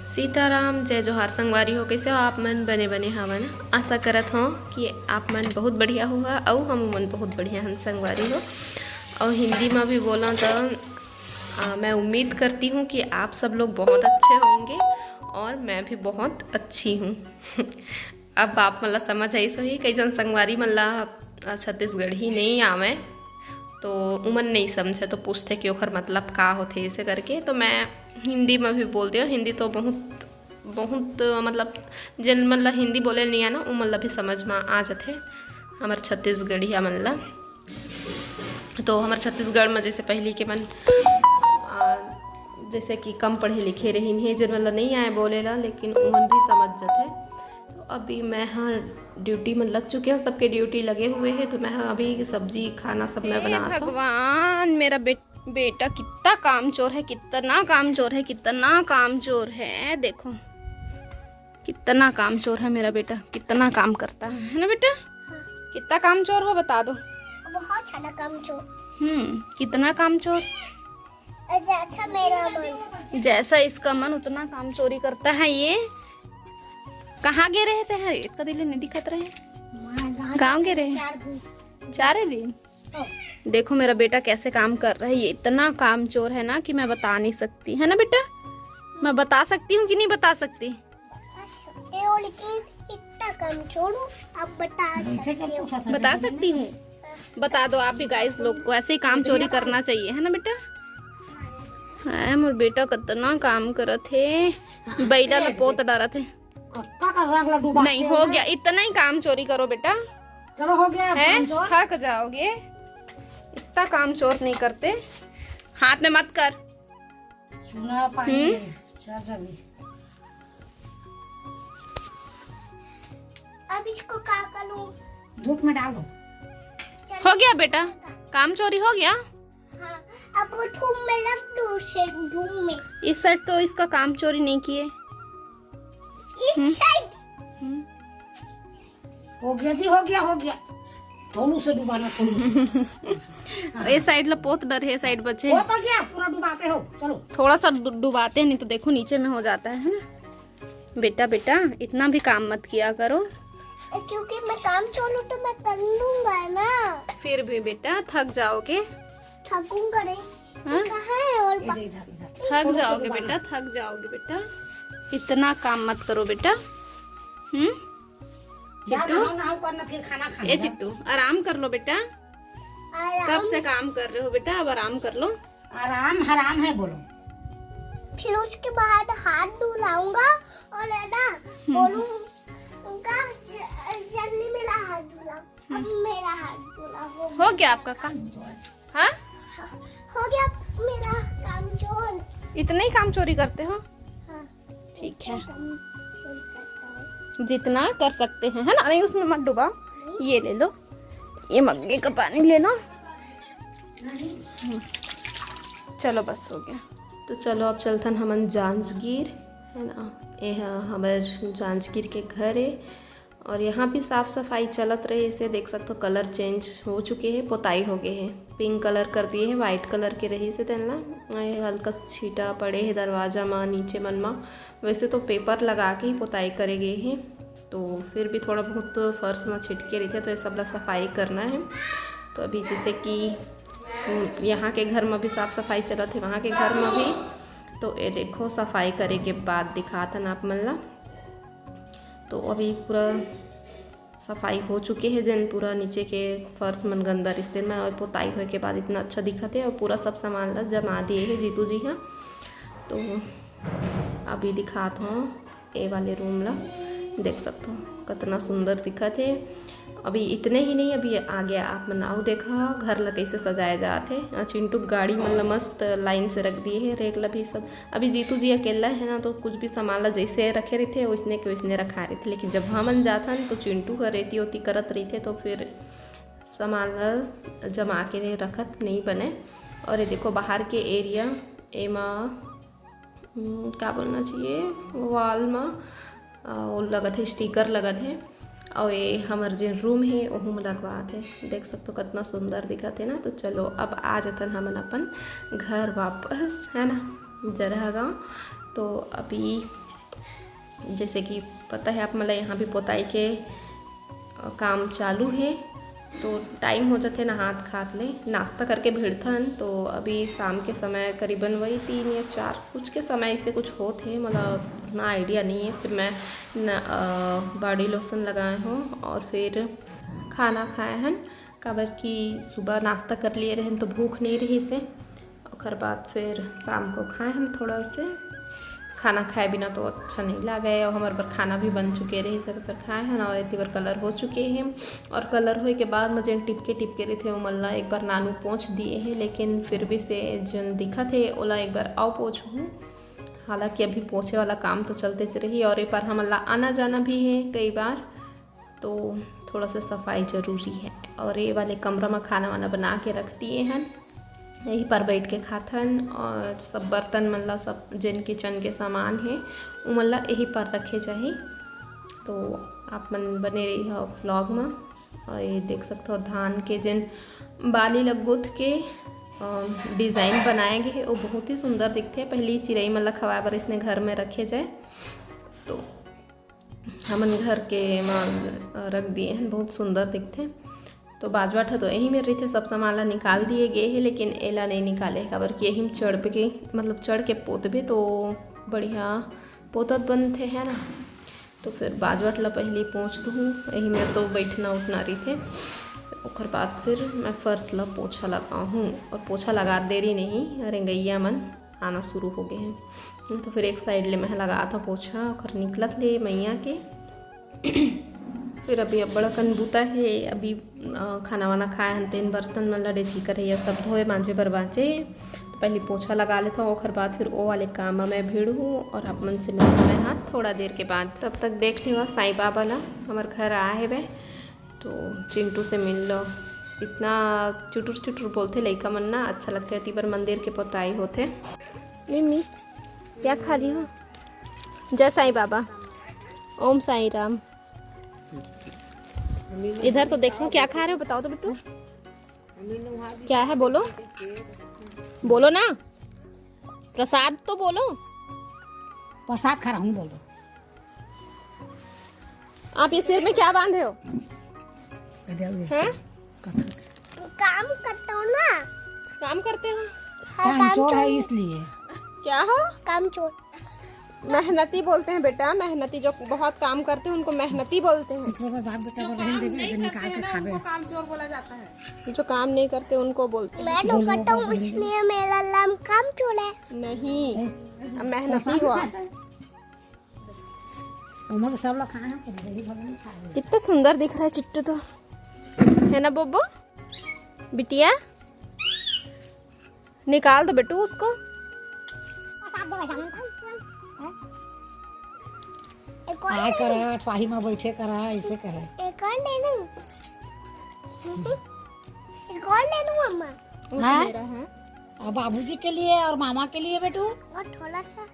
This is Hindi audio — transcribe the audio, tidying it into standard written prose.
सीताराम जय जोहार संगवारी हो। कैसे हो आप मन? बने बने हवन। आशा करत हो कि आप मन बहुत बढ़िया हो और हम मन बहुत बढ़िया हन संगवारी हो। और हिंदी में भी बोला तो मैं उम्मीद करती हूँ कि आप सब लोग बहुत अच्छे होंगे और मैं भी बहुत अच्छी हूँ। अब आप मतलब समझ आई सो ही कई जन संगवारी मतलब छत्तीसगढ़ ही नहीं आवे तो उमन नहीं समझे तो पूछते कि ओखर मतलब का होते ऐसे करके। तो मैं हिंदी में भी बोलती हूँ। हिंदी तो बहुत बहुत मतलब जिन मतलब हिंदी बोले नहीं है ना वो मतलब भी समझ में आ जाते हमारे छत्तीसगढ़िया मतलब। तो हमारे छत्तीसगढ़ में जैसे पहले के मन जैसे कि कम पढ़े लिखे रही है जिन मतलब नहीं आए बोलेला लेकिन उमन भी समझ जाते। तो अभी मैं हाँ ड्यूटी में लग चुके हैं, सबके ड्यूटी लगे हुए हैं। तो मैं अभी सब्जी खाना सब मैं बना रहा हूँ। भगवान मेरा बेटा कितना कामचोर है, कितना कामचोर है, कितना कामचोर है। देखो कितना कामचोर है मेरा बेटा, कितना काम करता है ना बेटा। हाँ। कितना कामचोर हो बता दो। बहुत सारा कामचोर। कितना कामचोर। अच्छा मेरा मन जैसा इसका मन उतना काम चोरी करता है। ये कहाँ गे रहे थे? हर इतना दिल नहीं दिखत रहे। गाँव गे रहे 4 दिन। देखो मेरा बेटा कैसे काम कर रहा है। ये इतना काम चोर है ना कि मैं बता नहीं सकती, है ना बेटा। मैं बता सकती हूँ कि नहीं बता सकती? इतना कामचोर अब बता सकती हूँ। बता दो आप भी गाइस लोग को ऐसे ही काम चोरी करना चाहिए, है ना बेटा। है मोर बेटा कितना काम करत है। बैला लपोत डरत है। नहीं हो गया, इतना ही काम चोरी करो बेटा। चलो हो गया है, थक जाओगे। इतना काम चोर नहीं करते। हाथ में मत कर। चूना पानी अब इसको क्या करूं? धूप में डाल दो। हो गया बेटा, काम चोरी हो गया। हाँ, अब वो धूप में लग दो उसे धूप में। इस साइड तो इसका काम चोरी नहीं किए। इस साइड हो गया जी, हो गया हो गया। थोड़ू से डुबाना थोड़ू। ये साइड लपोत डर है, साइड बचे हो तो गया, पूरा डुबाते हो। चलो थोड़ा सा डुबाते हैं, नहीं तो देखो नीचे में हो जाता है ना। बेटा बेटा इतना भी काम मत किया करो। क्योंकि मैं काम चोरू तो मैं कर लूंगा ना। फिर भी बेटा थक जाओगे। थकूंगा नहीं। हाँ? कहाँ है और इधर इधर थक जाओगे बेटा, थक जाओगे बेटा। इतना काम मत करो बेटा। चिट्टू करना फिर खाना खाना। ए चिट्टू आराम कर लो बेटा। कब से काम कर रहे हो बेटा, अब आराम कर लो। आराम हराम है बोलो। फिर उसके बाद हाथ धुलाऊंगा और है ना बोलूंगा जल्दी मेरा हाथ धुला। अब मेरा हाथ धुला हो गया आपका काम। हाँ हो गया मेरा काम चोर। इतना ही काम चोरी करते हो? हाँ, ठीक है जितना कर सकते हैं, है ना। नहीं उसमें मत डुबा। ये ले लो, ये मग्गे का पानी ले लो। चलो बस हो गया। तो चलो अब चलतन हमन जांजगीर, है ना। ये हमारे जांजगीर के घर है और यहाँ भी साफ़ सफाई चलत रहे। इसे देख सकते हो कलर चेंज हो चुके हैं, पोताई हो गए हैं। पिंक कलर कर दिए हैं, वाइट कलर के रही से तेना हल्का छीटा पड़े है दरवाजा में नीचे मन में। वैसे तो पेपर लगा के ही पोताई करे गए हैं, तो फिर भी थोड़ा बहुत फर्श में छिटके रही थे तो ये सब ला सफाई करना है। तो अभी जैसे कि यहाँ के घर में भी साफ़ सफाई चलत है, वहाँ के घर में भी। तो ये देखो सफाई करे के बाद दिखाता ना आप मन ला। तो अभी पूरा सफाई हो चुके हैं जन पूरा नीचे के फर्श मन गंदा रिश्ते में और पोताई होने के बाद इतना अच्छा दिखत है। और पूरा सब सामान ला जमा दिए है जीतू जी हाँ। तो अभी दिखाता हूँ ए वाले रूम ला, देख सकते हो कितना सुंदर दिखत है। अभी इतने ही नहीं, अभी आ गया आप मनाओ देखा घर ला कैसे सजाया जाते हैं। चिंटू गाड़ी मतलब मस्त लाइन से रख दिए है रेक ला भी सब। अभी जीतू जी अकेला है ना तो कुछ भी सामान ला जैसे रखे रहे थे वैसने के वैसने रखा रहे थे। लेकिन जब हमन जाता तो चिंटू का रेती होती करत रही थे तो फिर सामान ला जमा के रखत नहीं बने। और ये देखो बाहर के एरिया एमा क्या बोलना चाहिए वॉल में वो लगत है, स्टिकर लगत है। और ये हमार जो रूम है वह में लगवाते हैं। देख सकते हो कितना सुंदर दिखत है ना। तो चलो अब आ जातन हमन अपन घर वापस, है ना जरहा गाँव। तो अभी जैसे कि पता है आप मतलब यहाँ भी पोताई के काम चालू है, तो टाइम हो जाते ना हाथ खात ले नाश्ता करके भिड़थन। तो अभी शाम के समय करीबन वही 3 या 4 कुछ के समय से कुछ होते मतलब उतना आइडिया नहीं है। फिर मैं बॉडी लोशन लगाए हूँ और फिर खाना खाए हैं, काबर कि सुबह नाश्ता कर लिए रहन तो भूख नहीं रही से। और बाद फिर शाम को खाए हम थोड़ा से, खाना खाए बिना तो अच्छा नहीं लगे। और हमारे पर खाना भी बन चुके रहे सब पर खाए हैं और एक बार कलर हो चुके हैं। और कलर होए के बाद मुझे टिपके रहे थे उमल्ला एक बार नानू पोंछ दिए हैं, लेकिन फिर भी से जन दिखा थे ओला एक बार आओ पोंछ हूँ। हालांकि अभी पोछे वाला काम तो चलते रही और एक बार हमला आना जाना भी है कई बार, तो थोड़ा सा सफाई ज़रूरी है। और ये वाले कमरा में खाना वाना बना के रख दिए हैं, यहीं पर बैठ के खाथन। और सब बर्तन मतलब सब जिन किचन के सामान है वो मतलब यहीं पर रखे जाए। तो आप मन बने रही हो व्लॉग में। और ये देख सकते हो धान के जिन बाली लगुथ के डिज़ाइन बनाए गए हैं वो बहुत ही सुंदर दिखते हैं। पहली चिड़ई मतलब खवाए पर इसने घर में रखे जाए, तो हमन घर के में रख दिए हैं, बहुत सुंदर दिखते हैं। तो बाजवाट तो यहीं में रही थे, सब सामान निकाल दिए गए हैं, लेकिन एला नहीं निकाले काबर कि यहीं चढ़ के मतलब चढ़ के पोतबे तो बढ़िया पोतत बनते हैं ना। तो फिर बाजवाट ला पहले पोंछ दूँ, यहीं में तो बैठना उठना रही थे। और बाद फिर मैं फर्श ला पोछा लगाऊँ और पोछा लगा दे रही नहीं, रेंगैया मन आना शुरू हो गए हैं। तो फिर एक साइड ले मैं लगा था पोछा और निकलत ले मैया के। फिर अभी अब बड़ा कनबूता है, अभी खाना वाना खाए हन तेन बर्तन मतलब डेची करे या सब धोए मांझे बरबाचे। तो पहले पोछा लगा लेता हूँ और बाद फिर वो वाले काम में मैं भीड़ हूँ और आप मन से मिलता मैं हाथ थोड़ा देर के बाद। तब तक देख ली साईं बाबा ला हमारे घर आए है, तो चिंटू से मिल लो। इतना चुटुर बोलते लड़का मन ना, अच्छा लगता है। तीबर मंदिर के पोताई होते। मिम्मी क्या खा रही हो? जय साईं बाबा, ओम साईं राम। इधर तो देखो क्या खा रहे हो, बताओ तो बिट्टू क्या है, बोलो बोलो ना, प्रसाद तो बोलो। प्रसाद खा रहा हूँ, बोलो। आप ये सिर में क्या बांधे हो? हैं? काम करता हूँ ना। काम करते हो? काम चोर है इसलिए। क्या हो? काम चोर। मेहनती बोलते हैं बेटा, मेहनती जो बहुत काम करते हैं उनको मेहनती बोलते हैं। काम चोर बोला जाता है। जो काम नहीं करते उनको बोलते हैं। मैं तो करता हूँ इसलिए मेरा नाम काम चोर है। नहीं, मेहनती हुआ। कितना सुंदर दिख रहा है चिट्टू तो, है ना बोबो? बिटिया निकाल दो बेटू उसको। आए करा फाही में बैठे करा ऐसे करे। एक और ले लूं। एक और ले लूं मम्मा। हाँ? बाबूजी के लिए और मामा के लिए बेटू। और थोड़ा सा।